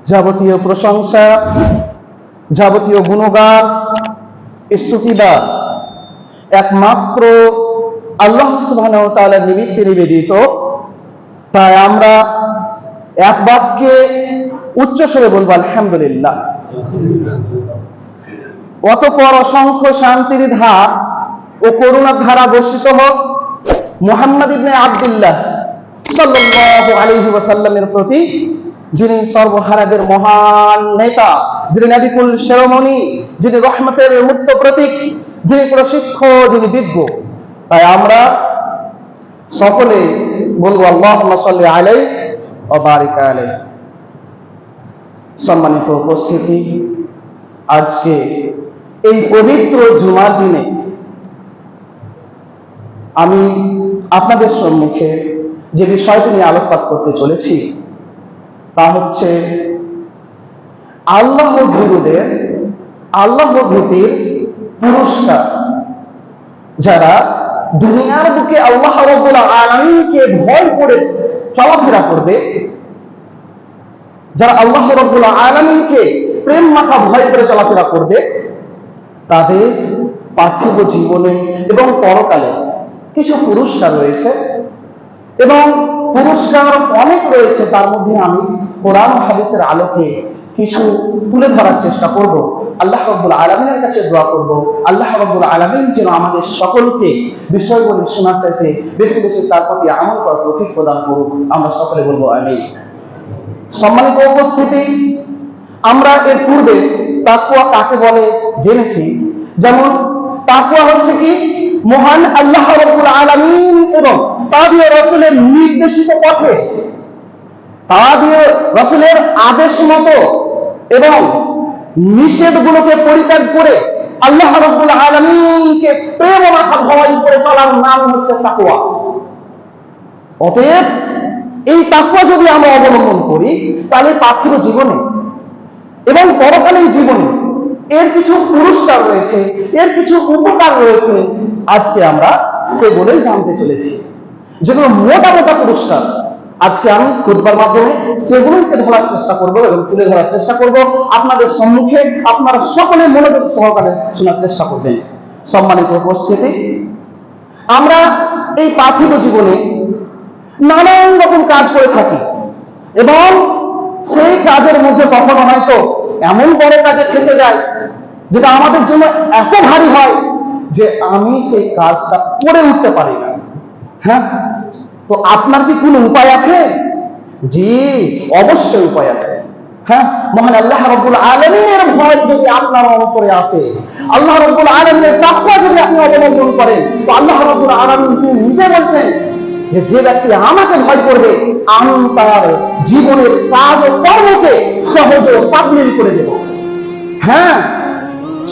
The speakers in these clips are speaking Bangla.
যাবতীয় প্রশংসা, যাবতীয় গুণগান, স্তুতিবাদ একমাত্র আল্লাহ সুবহানাহু ওয়া তাআলার নিমিত্তে নিবেদিত। তাই আমরা এক বাক্যে উচ্চ স্বরে বলবো আলহামদুলিল্লাহ। অতঃপর অসংখ্য শান্তির ধার ও করুণার ধারা বর্ষিত হোক মুহাম্মদ ইবনে আব্দুল্লাহ সাল্লাল্লাহু আলাইহি ওয়াসাল্লামের প্রতি, যিনি সর্বহারাদের মহান নেতা, যিনি নবিকুল শিরোমণি, যিনি রহমতের মুক্ত প্রতীক, যিনি প্রশিক্ষক, যিনি বিজ্ঞ। তাই আমরা সকলে বলবো আল্লাহুম্মা সাল্লি আলাইহি ওয়া বারিক আলাইহি। সম্মানিত উপস্থিতি, আজকে এই পবিত্র জুমার দিনে আমি আপনাদের সম্মুখে যে বিষয়টি নিয়ে আলোকপাত করতে চলেছি তা হচ্ছে আল্লাহ ভীরুদের, আল্লাহ ভীতির পুরস্কার। যারা দুনিয়ার বুকে আল্লাহ রাব্বুল আলামিনকে ভয় করে চলাফেরা করবে, যারা আল্লাহ রাব্বুল আলামিনকে প্রেম মাখা ভয় করে চলাফেরা করবে, তাদের পার্থিব জীবনে এবং পরকালে কিছু পুরস্কার রয়েছে এবং পুরস্কার অনেক রয়েছে। তার মধ্যে আমি কোরআন হাদিসের আলোকে কিছু তুলে ধরার চেষ্টা করব। আল্লাহ রাব্বুল আলামিনের কাছে দোয়া করব, আল্লাহ রাব্বুল আলামিন যেন আমাদের সকলকে বিষয়গুলি শোনার চাইতে বেশি বেশি তার প্রতি আমল করার তৌফিক প্রদান করুক। আমরা সকলে বলবো আমিন। সম্মানিত উপস্থিতি, আমরা এর পূর্বে তাকওয়া কাকে বলে জেনেছি। যেমন তাকওয়া হচ্ছে কি, মহান আল্লাহ রাব্বুল আলামিন এবং তার রাসূলের নির্দেশিত পথে, তার রাসূলের আদেশ মতো এবং নিষেধগুলোকে পরিত্যাগ করে আল্লাহ রাব্বুল আলামিনকে প্রেম মাখা ভয় করে চলার নাম হচ্ছে তাকওয়া। অতএব এই তাকওয়া যদি আমরা অবলম্বন করি, তাহলে পার্থিব জীবনে এবং পরকালীন জীবনে এর কিছু পুরস্কার রয়েছে, এর কিছু উপকার রয়েছে। আজকে আমরা সেগুলোই জানতে চলেছি, যেগুলো মোটা মোটা পুরস্কার। আজকে আমি খুতবার মাধ্যমে সেগুলোকে ধরার চেষ্টা করব এবং তুলে ধরার চেষ্টা করব আপনাদের সম্মুখে। আপনারা সকলে মনোযোগ সহকারে শোনার চেষ্টা করবেন। সম্মানিত উপস্থিতি, আমরা এই পার্থিব জীবনে নানান রকম কাজ করে থাকি এবং সেই কাজের মধ্যে কখনো হয়তো এমন বড় কাজে ফেসে যায় যেটা আমাদের জন্য এত ভারী হয় যে আমি সেই কাজটা করে উঠতে পারি না। হ্যাঁ, তো আপনার কি কোনো উপায় আছে? জি, অবশ্যই উপায় আছে। হ্যাঁ, মহান আল্লাহ রাব্বুল আলামিনের ভয় যদি আপনার অন্তরে আসে, আল্লাহ রাব্বুল আলামিনের তাকওয়া যদি আপনি অবলম্বন করেন, তো আল্লাহ রাব্বুল আলামিন নিজে বলছেন যে যে ব্যক্তি আমাকে ভয় করবে, আমি তার জীবনের কাজ ও কর্মকে সহজ ও সাবলীল করে দেব। হ্যাঁ,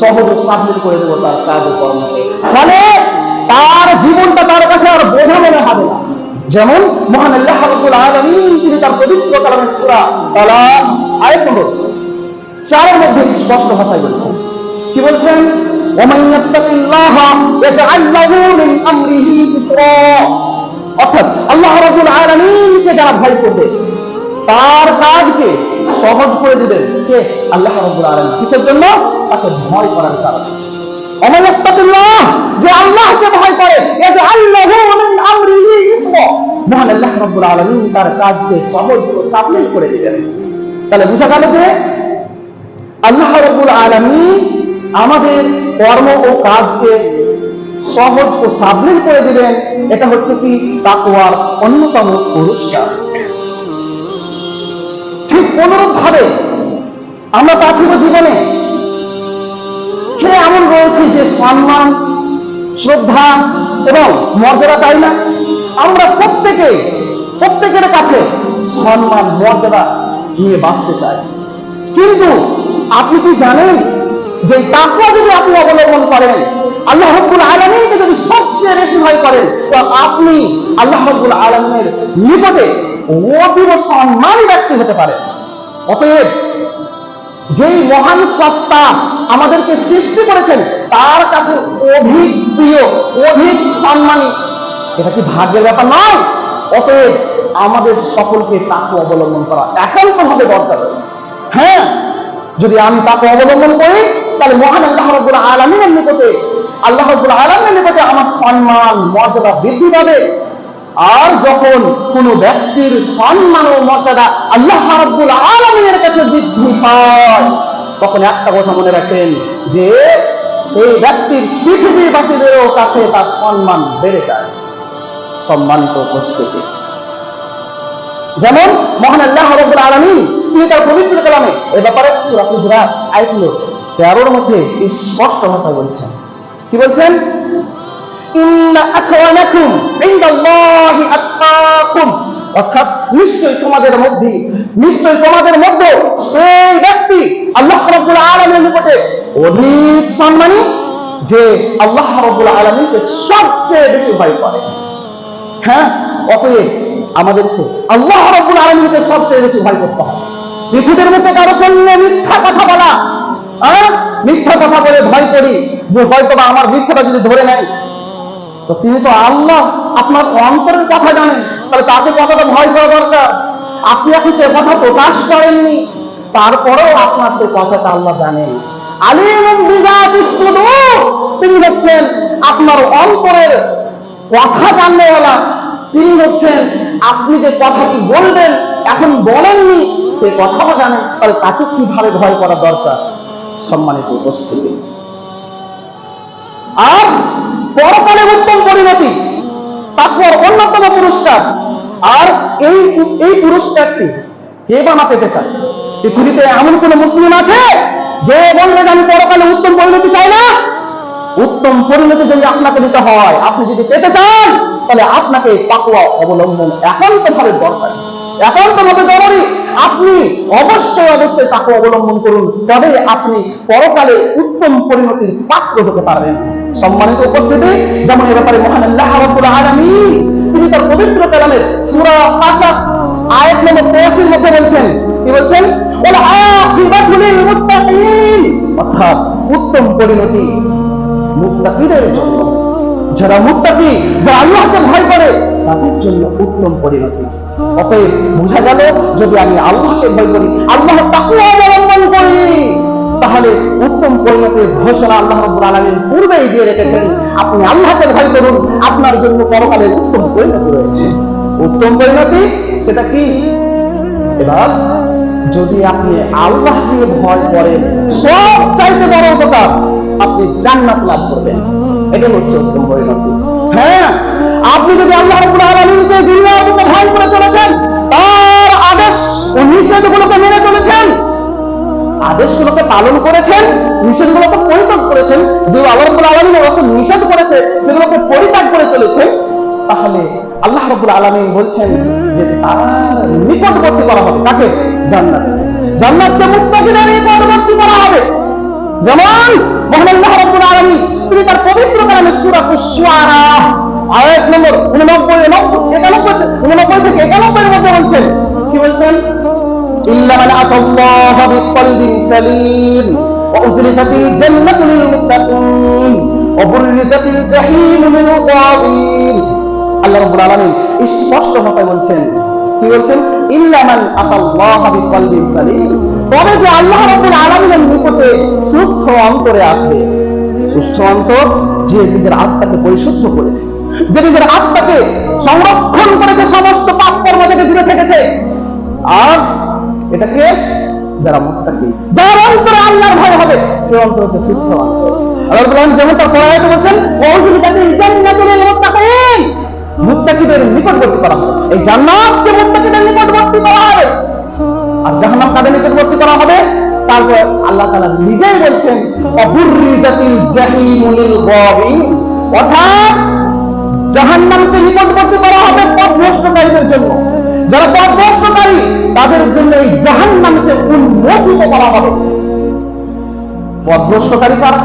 সহজ ও সাবলীল করে দেব তার কাজ ও কর্মকে, ফলে তার জীবনটা তার কাছে আর বোঝা মনে হবে না। যেমন মহান আল্লাহ রাব্বুল আলামিন তিনি তার পবিত্র কালামে সূরা তালাক আয়াত নম্বর 4 এর মধ্যে স্পষ্ট ভাষায় বলছেন। কি বলছেন? ওয়ামান ইয়াত্তাকিল্লাহা ইয়াজআল লাহু মিন আমরিহি ইসরা। অর্থাৎ আল্লাহ রাব্বুল আলামিনকে যারা ভয় করবে, তার কাজকে সহজ করে দিবেন কে? আল্লাহ রাব্বুল আলামিন। কিসের জন্য? তাকে ভয় করার কারণে। ওয়ামান ইয়াত্তাকিল্লাহ, যে আল্লাহকে ভয় করে, ইয়াজআল লাহু মিন আমরিহি ইসরা, মহান আল্লাহ রাব্বুল আলামিন তার কাজকে সহজ ও সাবলীল করে দিবেন। তাহলে বুঝা গেল যে আল্লাহ রাব্বুল আলামিন আমাদের কর্ম ও কাজকে সহজ ও সাবলীল করে দিবেন। এটা হচ্ছে কি তাকওয়ার অন্যতম পুরস্কার। ঠিক অনুরূপ ভাবে আমরা পার্থিব জীবনে এমন রয়েছে যে সম্মান, শ্রদ্ধা এবং মর্যাদা চাই না। আমরা প্রত্যেকের কাছে সম্মান, মর্যাদা নিয়ে বাঁচতে চাই। কিন্তু আপনি কি জানেন যে তাকওয়া যদি আপনি অবলম্বন করেন, আল্লাহ রাব্বুল আলামিনকে যদি সবচেয়ে বেশি ভয় করেন, তো আপনি আল্লাহ রাব্বুল আলামিনের নিকটে অতীব সম্মানী ব্যক্তি হতে পারেন। অতএব যেই মহান সত্তা আমাদেরকে সৃষ্টি করেছেন, তার কাছে অধিক প্রিয়, অধিক সম্মানী, এটা কি ভাগ্যের ব্যাপার নয়? অতএব আমাদের সকলকে তাকওয়া অবলম্বন করা একান্তভাবে দরকার রয়েছে। হ্যাঁ, যদি আমি তাকে অবলম্বন করি তাহলে মহান আল্লাহ রাব্বুল আলামিনের নিকটে আমার সম্মান মর্যাদা বৃদ্ধি পাবে। আর যখন কোন ব্যক্তির সম্মান ও মর্যাদা আল্লাহ রাব্বুল আলামিনের কাছে বৃদ্ধি পায়, তখন একটা কথা মনে রাখেন যে সেই ব্যক্তির পৃথিবীবাসীদেরও কাছে তার সম্মান বেড়ে যায়। সম্মানিত উপস্থিতি, যেমন মহান আল্লাহ রাব্বুল আলামিন তিনি তার পবিত্র কালামে এ ব্যাপারে সূরা হুজুরাত আয়াত 13 মধ্যে স্পষ্ট ভাষায় বলছেন। কি বলছেন? ইন্না আকরামাকুম ইনদাল্লাহি আতকাকুম, অর্থাৎ নিশ্চয়ই তোমাদের মধ্যে সেই ব্যক্তি আল্লাহ রাব্বুল আলামিনের নিকটে অধিক সম্মানী যে আল্লাহ রাব্বুল আলামিনকে সবচেয়ে বেশি ভয় করে। হ্যাঁ, অতএব আমাদেরকে আল্লাহ রাব্বুল আলামিনকে সবচেয়ে বেশি ভয় করতে হবে। পৃথিবীর মধ্যে কারো সঙ্গে মিথ্যা কথা বলা, মিথ্যা কথা বলে ভয় করি যে হয়তো বা আমার মিথ্যাটা যদি ধরে নেয়, তো তিনি তো আল্লাহ আপনার অন্তরের কথা জানেন, তাহলে তাকে কথাটা ভয় করা দরকার। আপনি এখন সে কথা প্রকাশ করেননি, তারপরেও আপনার সে কথাটা আল্লাহ জানেন। আলিমুম বিযাতিস সুদূর, তিনি হচ্ছেন আপনার অন্তরের কথা জাননেওয়ালা। তিনি হচ্ছেন আপনি যে কথাটি বলবেন এখন বলেননি সে কথাও জানেন, তাহলে তাকে কিভাবে ভয় করা দরকার। সম্মানিত উপস্থিতি, আর পরকালে উত্তম পরিণতি তাকওয়ার অন্যতম পুরস্কার। আর এই পুরস্কারটি কে বা না পেতে চায়? পৃথিবীতে এমন কোন মুসলিম আছে যে বলবে যে আমি পরকালে উত্তম পরিণতি চাই না? উত্তম পরিণতি যদি আপনাকে দিতে হয়, আপনি যদি পেতে চান, তাহলে আপনাকে তাকওয়া অবলম্বন একান্তভাবে দরকার, একান্তভাবে জরুরি। আপনি অবশ্যই তাকওয়া অবলম্বন করুন, তবে আপনি পরকালে উত্তম পরিণতির পাত্র হতে পারবেন। সম্মানিত উপস্থিতি, যেমন এ ব্যাপারে মহান আল্লাহ রাব্বুল আলামিন তিনি তার পবিত্র কালামে সূরা কাসাস আয়াত নম্বর 83 এর মধ্যে বলছেন। কি বলছেন? ওয়াল আকিবাতু লিল মুত্তাকিন, অর্থাৎ উত্তম পরিণতি মুত্তাকিদের জন্য। যারা মুত্তাকি, যারা আল্লাহকে ভয় করে, তাদের জন্য উত্তম পরিণতি। অতএব বোঝা গেল, যদি আমি আল্লাহকে ভয় করি, আল্লাহর তাকওয়া অবলম্বন করি, তাহলে উত্তম পরিণতির ঘোষণা আল্লাহ রাব্বুল আলামিন পূর্বেই দিয়ে রেখেছেন। আপনি আল্লাহকে ভয় করুন, আপনার জন্য পরকালে উত্তম পরিণতি রয়েছে। উত্তম পরিণতি সেটা কি? এবার যদি আপনি আল্লাহকে ভয় করেন, সব চাইতে বড় উপকার, আপনি জান্নাত লাভ করবেন। এটা হচ্ছে উত্তম পরিণতি। হ্যাঁ, আপনি যদি আল্লাহ রাব্বুল আলামিনকে দুনিয়ার মধ্যে ভয় করে চলেছেন, তার আদেশ ও নিষেধগুলোকে মেনে চলেছেন, আদেশগুলোকে পালন করেছেন, নিষেধগুলোকে পরিত্যাগ করেছেন, যে আল্লাহ রাব্বুল আলামিন রাসূল নিষেধ করেছে সেগুলোকে পরিত্যাগ করে চলেছেন, তাহলে আল্লাহ রাব্বুল আলামিন বলছেন যে তার নিকটবর্তী করা হবে। কাকে? জান্নাত। জান্নাতকে মুত্তাকিদের নিকটবর্তী করা হবে। যেমন মহান আল্লাহ রাব্বুল আলামিন তিনি তার পবিত্র কালামে সূরা আশ-শুআরা আয়াত নম্বর 89 থেকে 91 এর মধ্যে বলছেন। কি বলছেন? ইল্লা মান আতাল্লাহা বিকলবিন সালিম ওয়া উযলিফাতিল জান্নাতু লিল মুত্তাকিন ওয়া বুররিজাতিল জাহিমু লিল গাবিন। আল্লাহ রাব্বুল আলামিন স্পষ্ট ভাষায় বলছেন। কি বলছেন? ইল্লা মান আতাল্লাহা বিকলবিন সালিম, তবে যে আল্লাহ রাব্বুল আলামিনের নিকটে সুস্থ অন্তরে আসবে। সুস্থ অন্তর, যে নিজের আত্মাকে পরিশুদ্ধ করেছে, যে নিজের আত্মাকে সংরক্ষণ করেছে, সমস্ত পাপ কর্ম থেকে দূরে থেকেছে। আর এটাকে যারা মুত্তাকি, যার অন্তরে আল্লাহর ভয় হবে, সে অন্তর হচ্ছে সুস্থ অন্তর। আল্লাহ রাব্বুল আলামিন যেমন তার কোরআনে বলছেন, ওয়াউযুলিকাতিল জান্নাতু লিল মুত্তাকিন, মুত্তাকিদের নিকটবর্তী করা হবে। এই জান্নাতকে মুত্তাকিদের নিকটবর্তী করা হবে। আর জাহান্নাম কাদের নিকটবর্তী করা হবে? তারপর আল্লাহ তাআলা নিজেই বলছেন, অবুররিজাতিল জাহিমু লিল গাবিন, অর্থাৎ জাহান্নামকে নিকটবর্তী করা হবে পথভ্রষ্টকারীদের জন্য। যারা পথভ্রষ্টকারী তাদের জন্য এই জাহান্নামকে উন্মোচিত করা হবে। পথভ্রষ্টকারী কারা?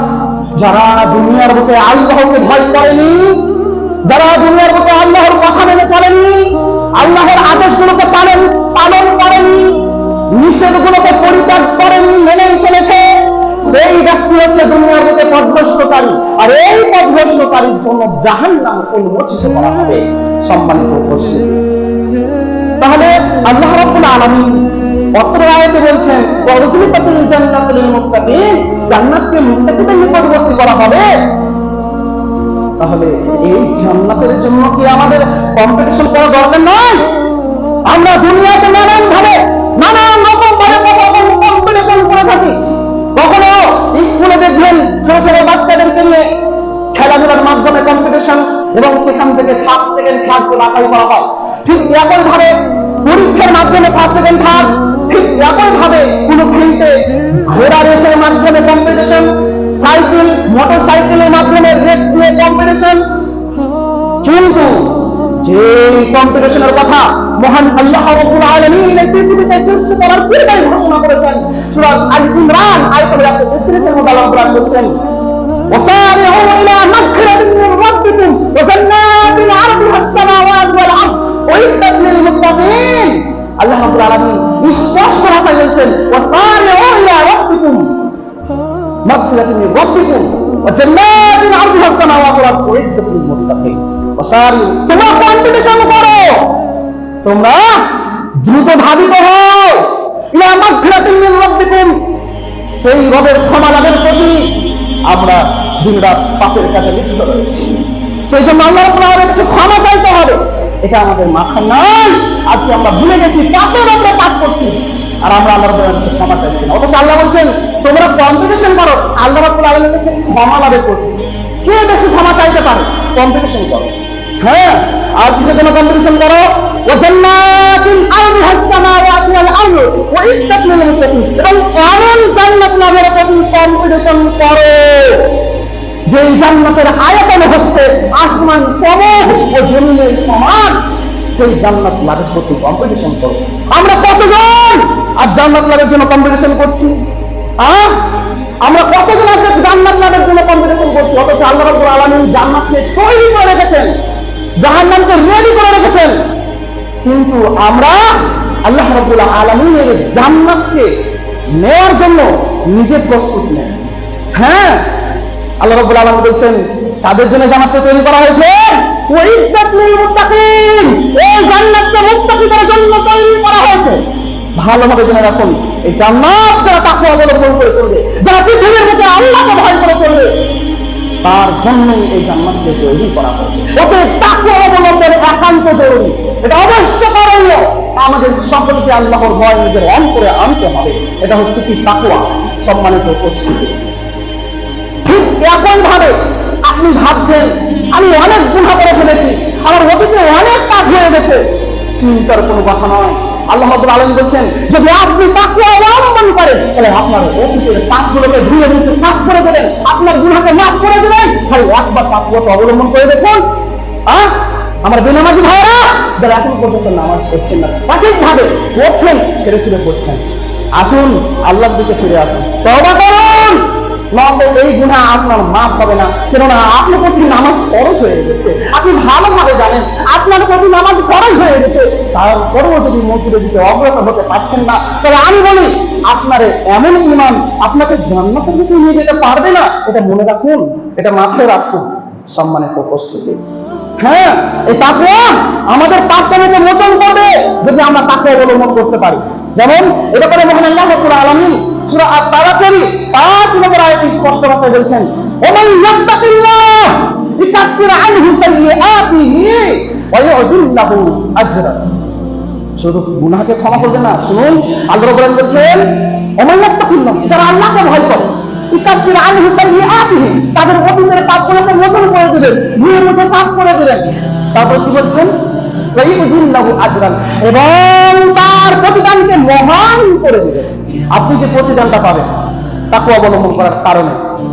যারা দুনিয়ার বুকে আল্লাহকে ভয় করেনি, যারা দুনিয়ার বুকে আল্লাহর কথা মেনে চলেনি, আল্লাহর আদেশগুলোকে পালন করেনি, নিষেধগুলোকে পরিত্যাগ করেনি, মেনেই চলেছে, সেই ব্যক্তি হচ্ছে দুনিয়ার বুকে পথভ্রষ্টকারী। আর এই পথভ্রষ্টকারীর জন্য জাহান্নাম উন্মোচিত করা হবে। সম্মানিত উপস্থিতি, তাহলে আল্লাহ রাব্বুল আলামিন অত্র আয়াতে বলছেন ওয়াজলিফাতুল জান্নাতু লিল মুত্তাকিন, জান্নাতকে মুত্তাকিদের নিকটবর্তী করা হবে। তাহলে এই জান্নাতের জন্য কি আমাদের কম্পিটিশন করা দরকার নয়? আমরা দুনিয়াতে নানান ভাবে নানান রকম ভাবে কম্পিটিশন করে থাকি। কখনো স্কুলে দেখবেন ছোট ছোট বাচ্চাদেরকে নিয়ে খেলাধুলার মাধ্যমে কম্পিটিশন, এবং সেখান থেকে ফার্স্ট সেকেন্ড থার্ড বাছাই করা হয়। ঠিক একই ভাবে পরীক্ষার মাধ্যমে ফার্স্ট সেকেন্ড থার্ড, ঠিক একই ভাবে কোন ফিল্ডে ঘোড়া রেসের মাধ্যমে কম্পিটিশন, সাইকেল মোটর সাইকেলের মাধ্যমে রেস দিয়ে কম্পিটিশন। কিন্তু যে কম্পিটিশনের কথা মহান আল্লাহ রাব্বুল আলামিন এই পৃথিবীতে সৃষ্টি করার পূর্বেই ঘোষণা করেছেন, সূরা আল ইমরান আয়াত 133 এর মধ্যে আল্লাহ কোরআন বলছেন ওয়াসারিউ ইলা মাগফিরাতিন মির রাব্বিকুম ওয়া জান্নাতিন আরদুহা আস-সামাওয়াতু ওয়াল আরদ উইদ্দাত লিল মুত্তাকিন। আল্লাহ রাব্বুল আলামিন স্পষ্ট ভাষায় বলছেন ওয়াসারিউ ইলা রাব্বিকুম মাগফিরাতিন মির রাব্বিকুম ওয়া জান্নাতিন আরদুহা আস-সামাওয়াতু ওয়াল আরদ উইদ্দাত লিল মুত্তাকিন। ওয়াসারিউ, তোমরা কম্পিটিশন করো, তোমরা দ্রুত ধাবিত হও ইলা মাগফিরাতিন মির রাব্বিকুম, সেই রবের ক্ষমা লাভের প্রতি। আমরা দিনরাত পাপের কাছে লিপ্ত রয়েছি, সেই জন্য আল্লাহ রাব্বুল আলামিনের কাছে ক্ষমা চাইতে হবে। এটা আমাদের মাথা নাই। আজকে আমরা ভুলে গেছি পাপের উপরে পাপ করছি, আর আমরা আল্লাহর কাছে ক্ষমা চাইছি না। অথচ আল্লাহ বলছেন তোমরা কম্পিটিশন করো আল্লাহ রাব্বুল আলামিনের কাছে ক্ষমা লাভের প্রতি। কে বেশি ক্ষমা চাইতে পারে? কম্পিটিশন করো। হ্যাঁ, আর কিসের জন্য কম্পিটিশন করো? ওয়া জান্নাতিন আরদুহা আস-সামাওয়াতু ওয়াল আরদ উইদ্দাত লিল মুত্তাকিন, এবং এমন জান্নাত লাভের প্রতি কম্পিটিশন করো যেই জান্নাতের আয়তন হচ্ছে আসমান সমূহ ও জমিনের সমান। সেই জান্নাত লাভের প্রতি কম্পিটিশন করো। আমরা কতজন আর জান্নাত লাভের জন্য কম্পিটিশন করছি? আমরা কতজন আজকে জান্নাত লাভের জন্য কম্পিটিশন করছি? অথচ আল্লাহ রাব্বুল আলামিন জান্নাতকে তৈরি করে রেখেছেন, জাহান্নামকে রেডি করে রেখেছেন। কিন্তু আমরা আল্লাহ রাব্বুল আলামিনের জান্নাতকে নেওয়ার জন্য নিজে প্রস্তুত নেই। হ্যাঁ, আল্লাহ রাব্বুল আলামিন বলছেন তাদের জন্য জান্নাতকে তৈরি করা হয়েছে উইদ্দাত লিল মুত্তাকিন, এই জান্নাতকে মুত্তাকিদের জন্য তৈরি করা হয়েছে। ভালোভাবে জেনে রাখুন, এই জান্নাত যারা তাকওয়া অবলম্বন করে চলবে, যারা পৃথিবীর মধ্যে আল্লাহকে ভয় করে চলবে, তার জন্যই এই জান্নাতকে তৈরি করা হয়েছে। ওকে তাকওয়া অবলম্বন একান্ত জরুরি, এটা অবশ্য করণীয়। আমাদের সকলকে আল্লাহর ভয় নিজের অন্তরে আনতে হবে। এটা হচ্ছে কি তাকওয়া, সম্মানিত উপস্থিতি। ঠিক একই ভাবে আপনি ভাবছেন আমি অনেক গুনাহ করে ফেলেছি, আমার অতীতে অনেক পাপ হয়ে গেছে, চিন্তার কোনো কথা নয়। আল্লাহ রাব্বুল আলামিন বলছেন যদি আপনি তাকওয়া অবলম্বন করেন তাহলে আপনার অতীতের পাপগুলোকে ধুয়ে মুছে সাফ করে দেবেন, আপনার গুনাহকে মাফ করে দেবেন। খালি একবার তাকওয়া অবলম্বন করে দেখুন। আমার বেনামাজি ভাইরা যারা এখন পর্যন্ত নামাজ পড়ছেন না, সঠিকভাবে পড়ছেন, ছেড়ে ছেড়ে পড়ছেন, আসুন আল্লাহর দিকে ফিরে আসুন, তওবা করুন। নয়তো এই গুনাহ আপনার মাফ হবে না, কেননা আপনার প্রতি নামাজ ফরজ হয়ে গেছে। আপনি ভালোভাবে জানেন আপনার প্রতি নামাজ ফরজ হয়ে গেছে, তারপরেও যদি মসজিদের দিকে অগ্রসর হতে পারছেন না, তাহলে আমি বলি আপনার এমন ঈমান আপনাকে জান্নাতের দিকে নিয়ে যেতে পারবে না। এটা মনে রাখুন, এটা মাথায় রাখুন, সম্মানিত উপস্থিতি। হ্যাঁ, এই তাকওয়া আমাদের পাপসমূহকে মোচন করবে যদি আমরা তাকওয়া অবলম্বন করতে পারি। যেমন এটা করে মহান আল্লাহ রাব্বুল আলামিন সূরা আত-তাওবার 5 নম্বর আয়াতে স্পষ্ট ভাষায় বলছেন ওমান ইয়াত্তাকিল্লাহ ইউকাফির আনহু সাইয়্যাতিহি ওয়া ইউযিল লাহু আজরা। শুধু গুনাহকে ক্ষমা করবে না, শুনুন আল্লাহ রাব্বুল আলামিন বলছেন ওমান ইয়াত্তাকিল্লাহ, যারা আল্লাহকে ভয় করে, ইউকাফির আনহু সাইয়্যাতিহি, তাদের অতীতের পাপগুলোকে মোচন করে দিবেন, ধুয়ে মুছে সাফ করে দিবেন। তারপর কি বলছেন ওয়া ইউযিল লাহু আজরান, এবং তার প্রতিদানকে মহান করে দিবেন। আপনি যে প্রতিদানটা পাবেন তাকওয়া অবলম্বন করার কারণে,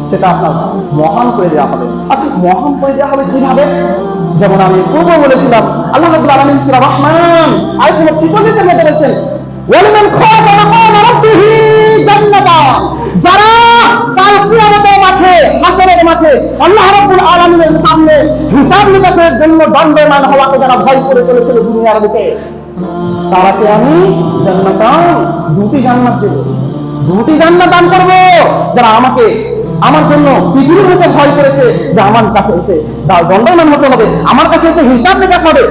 সেটা আপনার মহান করে দেওয়া হবে। আচ্ছা, মহান করে দেওয়া হবে কিভাবে? যেমন আমি পূর্বে বলেছিলাম, আল্লাহ রাব্বুল আলামিন সূরা রহমান আয়াত নম্বর 46 এর মধ্যে বলেছেন ওয়ালিমান খাফা মাকাম রাব্বিহি জান্নাতান, যারা কাল কিয়ামতের মাঠে, হাসরের মাঠে আল্লাহ রাব্বুল আলামিনের সামনে হিসাব নিকাশের জন্য দণ্ডায়মান হওয়াকে যারা ভয় করে চলেছিল দুনিয়ার বুকে, তারাকে আমি জান্নাতান, দুটি জান্নাত দেব, দুটি জান্নাত দান করব। যারা আমাকে, আমার জন্য পৃথিবীর মধ্যে ভয় করেছে যে আমার কাছে এসে দণ্ডায়মান হতে হবে, আমার কাছে এসে হিসাব নিকাশ হবে,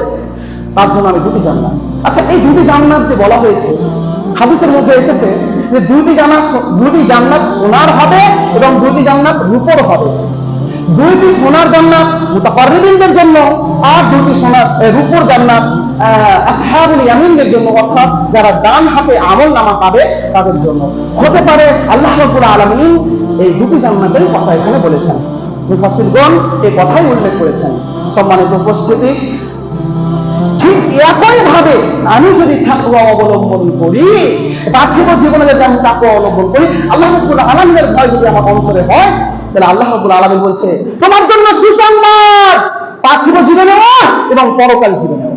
তার জন্য আমি দুটি জান্নাত। আচ্ছা, এই দুটি জান্নাত যে বলা হয়েছে, হাদিসের মধ্যে এসেছে যে দুটি জান্নাত সোনার হবে এবং দুটি জান্নাত রূপোর হবে। দুইটি সোনার জান্নাত মুতাকাররিবিনদের জন্য, আর দুটি রূপোর জান্নাত আসহাবুল ইয়ামিনদের জন্য, অর্থাৎ যারা ডান হাতে আমলনামা পাবে তাদের জন্য। হতে পারে আল্লাহ রাব্বুল আলামিন এই দুটি জান্নাতের কথা এখানে বলেছেন, মুফাসসিরগণ এই কথাই উল্লেখ করেছেন। সম্মানিত উপস্থিতি, ঠিক একই ভাবে আমি যদি তাকওয়া অবলম্বন করি, পার্থিব জীবনে যদি আমি তাকওয়া অবলম্বন করি, আল্লাহ রাব্বুল আলামিনের ভয় যদি আমার অন্তরে হয়, তাহলে আল্লাহ রাব্বুল আলামিন বলছে তোমার জন্য সুসংবাদ, পার্থিব জীবনেও এবং পরকাল জীবনেও।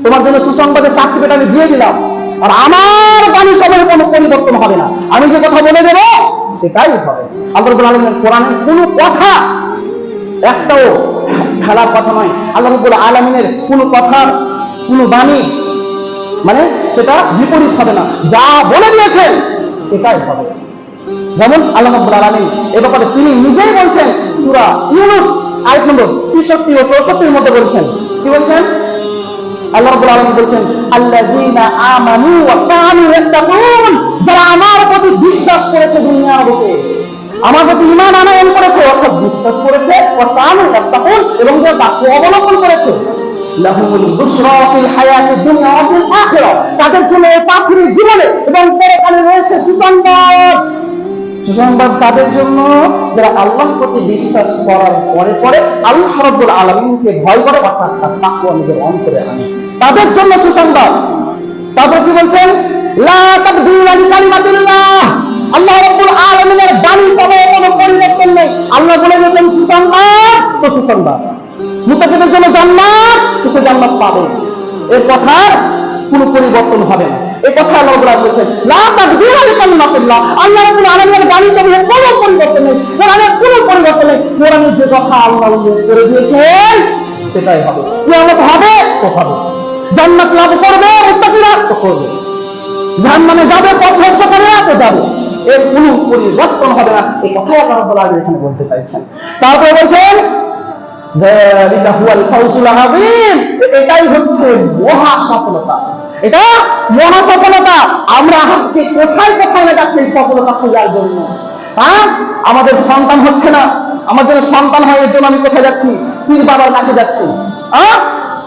তোমার জন্য সুসংবাদের সার্টিফিকেট আমি দিয়ে দিলাম, আর আমার বাণী সময়ের কোনো পরিবর্তন হবে না, আমি যে কথা বলে দেব সেটাই হবে। আল্লাহ রাব্বুল আলামিনের কোরআনের কোনো কথা একটাও খেলার কথা নয়। আল্লাহ রাব্বুল আলামিনের কোনো কথার কোনো বাণী মানে সেটা বিপরীত হবে না, যা বলে দিয়েছেন সেটাই হবে। যেমন আল্লাহ রাব্বুল আলামিন এই ব্যাপারে তিনি নিজেই বলছেন, সূরা ইউনূস আয়াত নম্বর 63 ও 64 এর মধ্যে বলছেন, কি বলছেন? আল্লাহ রাব্বুল আলামিন বলছেন আল্লাযীনা আমানু ওয়া কানু ইয়াত্তাকুন, যারা আমার প্রতি বিশ্বাস করেছে দুনিয়ার বুকে, আমার প্রতি ঈমান আনয়ন করেছে অর্থাৎ বিশ্বাস করেছে, ওয়া কানু ইয়াত্তাকুন এবং যারা তাকওয়া অবলম্বন করেছে, লাহুমুল বুশরা ফিল হায়াতিদ দুনিয়া ওয়া ফিল আখিরাহ, তাদের জন্য এই পার্থিব জীবনে এবং পরকালে রয়েছে সুসংবাদ। সুসংবাদ তাদের জন্য যারা আল্লাহর প্রতি বিশ্বাস করার পরে পরে আল্লাহ রাব্বুল আলামিনকে ভয় করে, অর্থাৎ তাকওয়া নিজের অন্তরে আনে, তাদের জন্য সুসংবাদ। তারপর কি বলছেন? লা তাবদীলা লিকালিমাতিল্লাহ, আল্লাহ রাব্বুল আলামিনের বাণী সময়ে কোনো পরিবর্তন নেই। আল্লাহ বলে দিয়েছেন সুসংবাদ তো সুসংবাদ, মুত্তাকিদের জন্য জান্নাত তো সে জান্নাত পাবে, এর কথার কোনো পরিবর্তন হবে না। এই কথা আল্লাহ রাব্বুল আলামিন বলেছেন লা তাবদীলা লিকালিমাতিল্লাহ, আল্লাহ রাব্বুল আলামিনের বাণী সময়ে কোনো পরিবর্তন নেই, কোরআনের কোনো পরিবর্তন নেই। কোরআনে যে কথা আল্লাহ উল্লেখ করে দিয়েছেন সেটাই হবে। কিয়ামত হবে তো হবে, জান্নাত লাভ করবে মুত্তাকিরা তো করবে, জাহান্নামে যাবে পথভ্রষ্টকারীরা তো যাবে, এর কোনো পরিবর্তন হবে না। এই কথাই আল্লাহ রাব্বুল আলামিন এখানে বলতে চাইছেন। তারপরে বলছেন যালিকা হুয়াল ফাউজুল আযীম, এটাই হচ্ছে মহা সফলতা, এটা মহা সফলতা। আমরা আজকে কোথায় কোথায় না যাচ্ছি এই সফলতা খোঁজার জন্য। আমাদের সন্তান হচ্ছে না, আমার জন্য সন্তান হয় এর জন্য আমি কোথায় যাচ্ছি? পীর বাবার কাছে যাচ্ছি।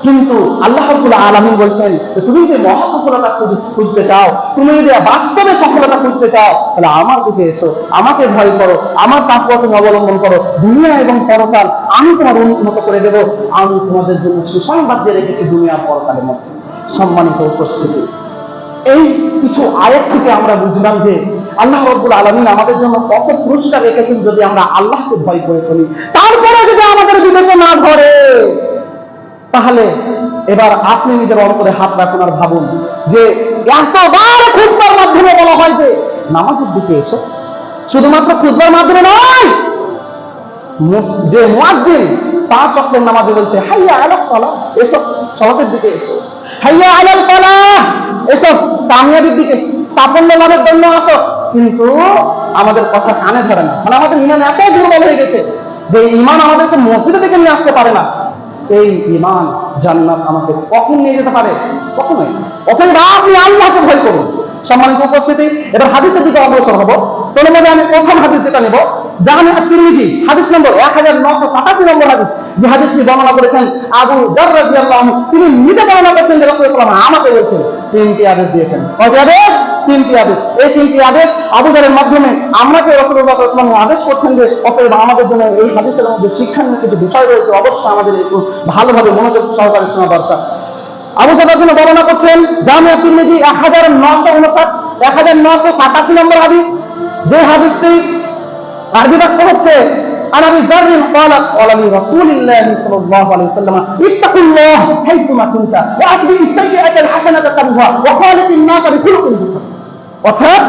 কিন্তু আল্লাহ রাব্বুল আলামিন বলছেন তুমি যদি মহা সফলতা খুঁজতে চাও, তুমি যদি বাস্তবে সফলতা খুঁজতে চাও, তাহলে আমার দিকে এসো, আমাকে ভয় করো, আমার তাকওয়া তুমি অবলম্বন করো, দুনিয়া এবং পরকাল আমি তোমার উন্নত করে দেব। আমি তোমাদের জন্য সুসংবাদ দিয়ে রেখেছি দুনিয়া পরকালের মধ্যে। সম্মানিত উপস্থিতি, এই কিছু আয়াত থেকে আমরা বুঝলাম যে আল্লাহ রাব্বুল আলামিন আমাদের জন্য কত পুরস্কার রেখেছেন যদি আমরা আল্লাহকে ভয় করে চলি। তারপরে যদি আমাদের বিবেকে না ধরে, তাহলে এবার আপনি নিজের অন্তরে হাত রাখুন আর ভাবুন যে এতবার খুতবার মাধ্যমে বলা হয় যে নামাজের দিকে এসো, শুধুমাত্র খুতবার মাধ্যমে নয়, যে মুয়াজ্জিন 5 ওয়াক্তের নামাজে বলছে হাইয়া আলাস সালাহ, এসো সালাতের দিকে এসো, হাইয়া আলাল ফালাহ, এসো কামিয়াবির দিকে, সাফল্য লাভের জন্য আসো, কিন্তু আমাদের কথা কানে ধরে না। মানে আমাদের ঈমান এত দুর্বল হয়ে গেছে যে ঈমান আমাদেরকে মসজিদে থেকে নিয়ে আসতে পারে না। সেই ঈমান জান্নাত আমাকে কখন নিয়ে যেতে পারে? কখনোই। অতএব আপনি আল্লাহকে ভয় করুন। সম্মানিত উপস্থিতি, এবার হাদিসের দিকে অগ্রসর হব। তোর মধ্যে আমি প্রথম হাদিস যেটা নেব, জামি আত-তিরমিজি হাদিস নম্বর 1987 নম্বর হাদিস, যে হাদিসটি বর্ণনা করেছেন আবু যর রাদিয়াল্লাহু আনহু। তিনি নিজে বর্ণনা করেছেন যে রাসূলুল্লাহ সাল্লাল্লাহু আলাইহি ওয়াসাল্লাম আমাকে বলেছেন, 3টি আদেশ দিয়েছেন। কয়টি আদেশ? 3টি আদেশ। এই 3টি আদেশ আবু যরের মাধ্যমে আমাকে রাসূলুল্লাহ সাল্লাল্লাহু আলাইহি ওয়াসাল্লাম আদেশ করছেন যে অতএব আমাদের জন্য এই হাদিসের মধ্যে শিক্ষণীয় কিছু বিষয় রয়েছে, অবশ্যই আমাদের একটু ভালোভাবে মনোযোগ সহকারে শোনা দরকার। আবু যর জন্য বর্ণনা করছেন জামি আত-তিরমিজি 1987 নম্বর হাদিস, যে হাদিসটি আরবি বাক্য হচ্ছে عن ابي ذر قال قال لي رسول الله صلى الله عليه وسلم اتقوا الله حيثما كنت واتبع السيئه الحسنه تمحها وخالق الناس بخلق حسن। অর্থাৎ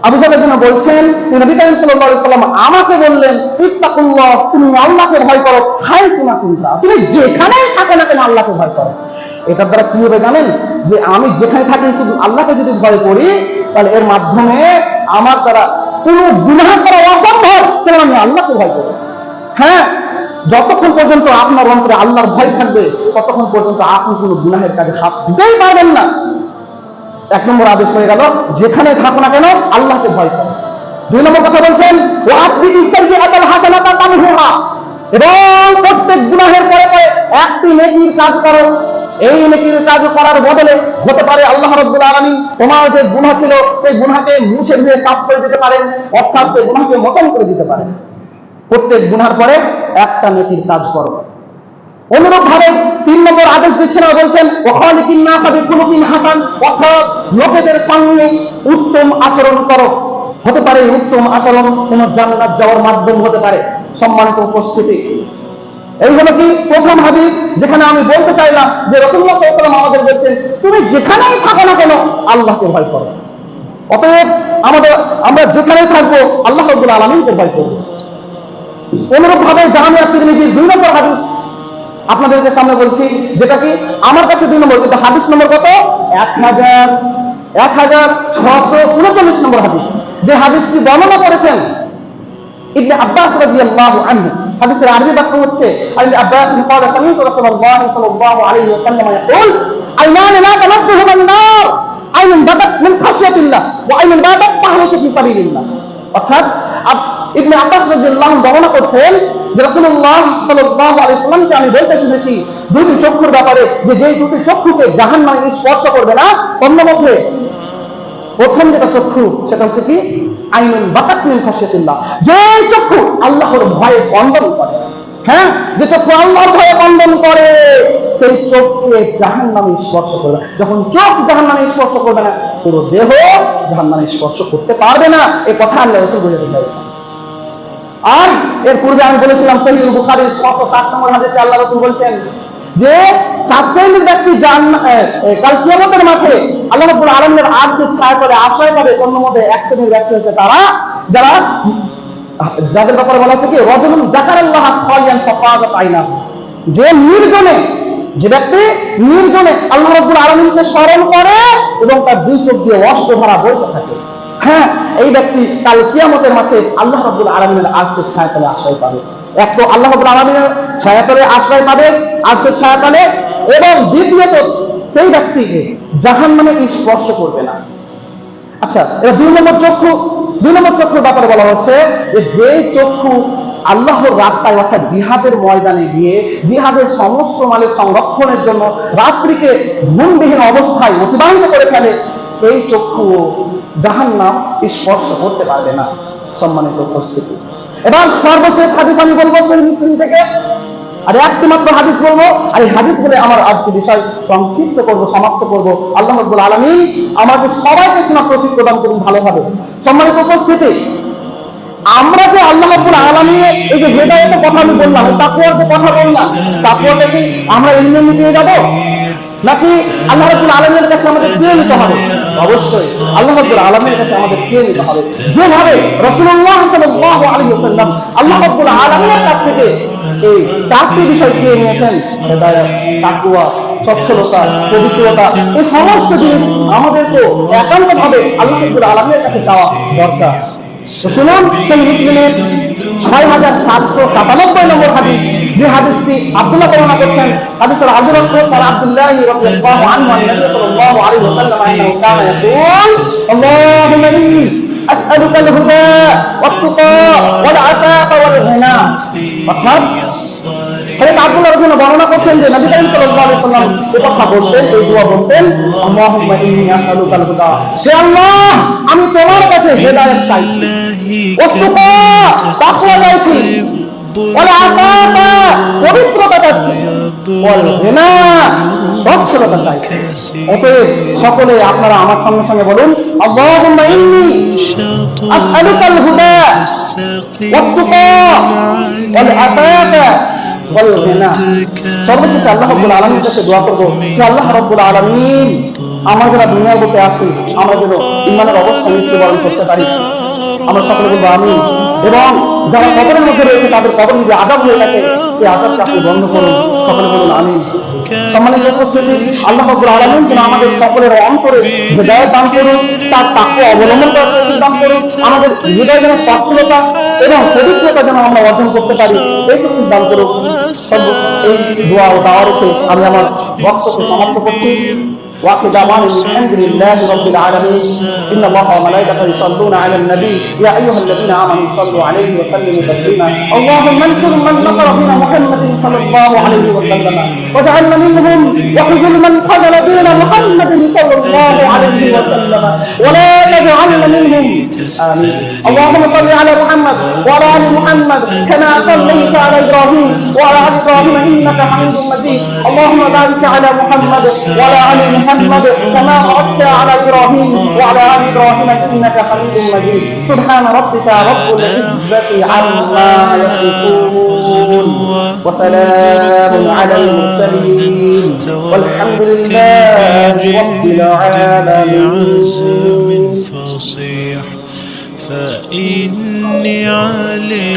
আবু যর জন্য বলছেন নবী করিম সাল্লাল্লাহু আলাইহি ওয়াসাল্লাম আমাকে বললেন ইত্তাকুল্লাহ, তুমি আল্লাহকে ভয় করো, হাইসুমা কুনতা, তুমি যেখানেই থাকো না কেন আল্লাহকে ভয় করো। এটার দ্বারা কি হবে জানেন? যে আমি যেখানে থাকি শুধু আল্লাহকে যদি ভয় করি, তাহলে এর মাধ্যমে আমার দ্বারা কোনো গুনাহ করা অসম্ভব, তাহলে আমি আল্লাহকে ভয় করব। হ্যাঁ, যতক্ষণ পর্যন্ত আপনার অন্তরে আল্লাহর ভয় থাকবে ততক্ষণ পর্যন্ত আপনি কোনো গুনাহের কাজে হাত দিতেই পারবেন না। এক নম্বর আদেশ হয়ে গেল, যেখানে থাকো না কেন আল্লাহকে ভয় করো। দুই নম্বর কথা বলছেন, ও আপনি ইসসাইয়াতাল হাসানাতা তামহুহা, এবং প্রত্যেক গুনাহের পরে পরে একটি নেকির কাজ করো। এই নেকির কাজ করার বদলে হতে পারে আল্লাহ রাব্বুল আলামিন তোমার যে গুনাহ ছিল সেই গুনাহকে মুছে ধুয়ে সাফ করে দিতে পারেন, অর্থাৎ সেই গুনাহকে মোচন করে দিতে পারেন। প্রত্যেক গুনার পরে একটা নেকির কাজ করো। অনুরূপ ভাবে তিন নম্বর আদেশ দিচ্ছেন আর বলছেন, ওয়াখালিকিন নাসা বিখুলুকিন হাসান, অর্থাৎ লোকেদের সঙ্গে উত্তম আচরণ করো। হতে পারে উত্তম আচরণ তোমার জান্নাত যাওয়ার মাধ্যম হতে পারে। সম্মানিত উপস্থিতি, এই হলো কি প্রথম হাদিস, যেখানে আমি বলতে চাইলাম যে রাসূলুল্লাহ সাল্লাল্লাহু আলাইহি ওয়াসাল্লাম আমাদের বলছেন, তুমি যেখানেই থাকো না কেন আল্লাহকে ভয় করো। অতএব আমরা যেখানেই থাকবো আল্লাহ রাব্বুল আলামিনকে ভয় করব। অনুরূপ ভাবে জামিয়া তিরমিজির 2 নম্বর হাদিস আপনাদেরকে সামনে বলছি, যেটা কি আমার কাছে 2 নম্বর, কিন্তু হাদিস নম্বর কত? 1639 নম্বর হাদিস। যে হাদিসটি বর্ণনা করেছেন ইবনে আব্বাস রাদিয়াল্লাহু আনহু। হাদিসের আরবি বাক্য হচ্ছে, ইবনে আব্বাস قال سمعت رسول الله صلى الله عليه وسلم يقول عينان لا تمسهما النار عين بدت من خشية الله وعين باتت تحرس في سبيل الله। অর্থাৎ ইবনে আব্বাস রাদিয়াল্লাহু আনহু বর্ণনা করছেন যে রাসূলুল্লাহ সাল্লাল্লাহু আলাইহি ওয়াসাল্লামকে আমি বলতে শুনেছি দুটি চক্ষুর ব্যাপারে, যে যেই দুটি চক্ষুকে জাহান্নামে স্পর্শ করবে না, অন্য মধ্যে প্রথম যেটা চক্ষু সেটা হচ্ছে কি আইনুন বাতাত মিন খাশিয়াতিল্লাহ, যে চক্ষু আল্লাহর ভয়ে কন্দন করে। হ্যাঁ, যে চক্ষু আল্লাহর ভয়ে কন্দন করে সেই চোখকে জাহান্নামে স্পর্শ করবে। যখন চোখ জাহান্নামে স্পর্শ করবে না, পুরো দেহ জাহান্নামে স্পর্শ করতে পারবে না। এই কথা আল্লাহ রাসূল বুঝাতে চাইছেন। আর এর পূর্বে আমি বলেছিলাম সহিহ বুখারীর 607 নম্বর হাদিসে আল্লাহ রাসূল বলছেন যে 7 শ্রেণীর ব্যক্তি কাল কিয়ামতের মাঠে আল্লাহ রাব্বুল আলামিনের আরশের ছায়াতলে আশ্রয় পাবে। কোন মধ্যে এক শ্রেণীর ব্যক্তি হচ্ছে তারা যাদের ব্যাপারে বলা হচ্ছে কি রাজুলুন যাকারাল্লাহ খালিয়ান ফাফাযাত আইনাহু, যে নির্জনে, যে ব্যক্তি নির্জনে আল্লাহ রাব্বুল আলামিনকে স্মরণ করে এবং তার দুই চোখ দিয়ে অশ্রুধারা বইতে থাকে। হ্যাঁ, এই ব্যক্তি কাল কিয়ামতের মাঠে আল্লাহ রাব্বুল আলামিনের আরশের ছায়াতলে আশ্রয় পাবে। এক তো আল্লাহ রাব্বুল আলামিনের ছায়াতলে আশ্রয় পাবে, আরশের ছায়াতলে, এবং দ্বিতীয়ত সেই ব্যক্তিকে জাহান্নামে স্পর্শ করবে না। আচ্ছা, এটা 2 নম্বর চক্ষু। 2 নম্বর চক্ষুর ব্যাপারে বলা হচ্ছে যে চক্ষু আল্লাহর রাস্তায় অর্থাৎ জিহাদের ময়দানে গিয়ে জিহাদের সমস্ত মালের সংরক্ষণের জন্য রাত্রিকে ঘুমবিহীন অবস্থায় অতিবাহিত করে ফেলে, সেই চক্ষু জাহান্নাম স্পর্শ করতে পারবে না। সম্মানিত উপস্থিতি, এবার সর্বশেষ হাদিস আমি বলবো সহিহ মুসলিম থেকে, আর একটি মাত্র হাদিস বলবো, আর এই হাদিস বলে আমার আজকে বিষয় সংক্ষিপ্ত করব, সমাপ্ত করব। আল্লাহ রাব্বুল আলামিন আমাদের সবাইকে শোনা তৌফিক প্রদান করুন ভালোভাবে। সম্মানিত উপস্থিতি, আমরা যে আল্লাহ রাব্বুল আলামিনের এই যে হেদায়েতের কথা আমি বললাম, তাকওয়ার যে কথা বললাম, তাকওয়াটা কি আমরা এমনি পেয়ে যাব, নাকি আল্লাহ রাব্বুল আলামিনের কাছে আমাদের চেয়ে নিতে হবে? অবশ্যই আল্লাহ রাব্বুল আলামিনের কাছে আমাদের চেয়ে নিতে হবে। যেভাবে রাসূলুল্লাহ সাল্লাল্লাহু আলাইহি ওয়াসাল্লাম আল্লাহ রাব্বুল আলামিনের কাছ থেকে এই 4টি বিষয় চেয়ে নিয়েছেন, হেদায়েত, তাকওয়া, সচ্ছলতা, পবিত্রতা, এই সমস্ত জিনিস আমাদেরকে একান্তভাবে আল্লাহ রাব্বুল আলামিনের কাছে চাওয়া দরকার। তো শুনুন, সহিহ মুসলিমের 6797 নম্বর হাদিস, যে হাদিসটি আব্দুল্লাহ বর্ণনা করছেন। হাদিসের আব্দুল আব্দুল্লাহ রাদিয়াল্লাহু আনহু নবী সাল্লাল্লাহু আলাইহি ওয়াসাল্লাম আন্নাহু কানা ইয়াকুল আল্লাহুম্মা ইন্নী আসআলুকা আল-হুদা ওয়াত-তুকা ওয়াল-আফাফা ওয়াল-গিনা। অর্থাৎ হযরত আব্দুল্লাহ রাদিয়াল্লাহু বর্ণনা করছেন যে নবী করিম সাল্লাল্লাহু আলাইহি ওয়াসাল্লাম এই কথা বলতেন, এই দোয়া বলতেন, আল্লাহুম্মা ইন্নী আসআলুকা আল-হুদা, হে আল্লাহ আমি তোমার কাছে হেদায়েত চাইছি, ওয়াত-তুকা তাকওয়া চাইছি, ওয়াল-আফাফা পবিত্রতা চাইছি, ওয়াল-গিনা সচ্ছলতা চাইছি। অতএব সকলে আপনারা আমার সঙ্গে সঙ্গে বলুন, আল্লাহুম্মা ইন্নী আসআলুকা আল-হুদা ওয়াত-তুকা ওয়াল-আফাফা ওয়াল-গিনা। সর্বশেষে আল্লাহ রাব্বুল আলামিনের কাছে দোয়া করব যে আল্লাহ রাব্বুল আলামিন আমরা যারা দুনিয়ার বুকে আছি আমরা যেন ঈমানের অবস্থায় মৃত্যুবরণ করতে পারি। আমরা সকলে বলবো আমিন। এবং যারা কবরের মধ্যে রয়েছে তাদের কবর যদি আযাব হয়ে থাকে সেই আযাবকে আপনি বন্ধ করুন। সকলে বলুন আমিন। সম্মানিত উপস্থিতি, আল্লাহ রাব্বুল আলামিন যেন আমাদের সকলের অন্তরে হেদায়েত দান করুন, তার তাকওয়া অবলম্বন করার তৌফিক দান করুন, আমাদের হৃদয়ে যেন সচ্ছলতা এবং পবিত্রতা যেন আমরা অর্জন করতে পারি, এই তৌফিক দান করুন। এই দোয়া ও দাওয়া রেখে আমি আমার বক্তব্য সমাপ্ত করছি। واخر دعوانا الحمد لله رب العالمين. ان الله وملائكته يصلون على النبي يا ايها الذين امنوا صلوا عليه وسلموا تسليما. اللهم انصر من نصر دين محمد صلى الله عليه وسلم واجعلنا منهم وخذل من خذل دين محمد صلى الله عليه وسلم ولا تجعلنا منهم. امين. اللهم صل على محمد وعلى ال محمد كما صليت على ابراهيم وعلى ال ابراهيم انك حميد مجيد. اللهم بارك على محمد وعلى ال محمد كما باركت على ابراهيم وعلى ال ابراهيم انك حميد مجيد. سبحان ربك رب العزه عما يصفون وسلام على المرسلين والحمد لله رب العالمين. فصيح فإني عليك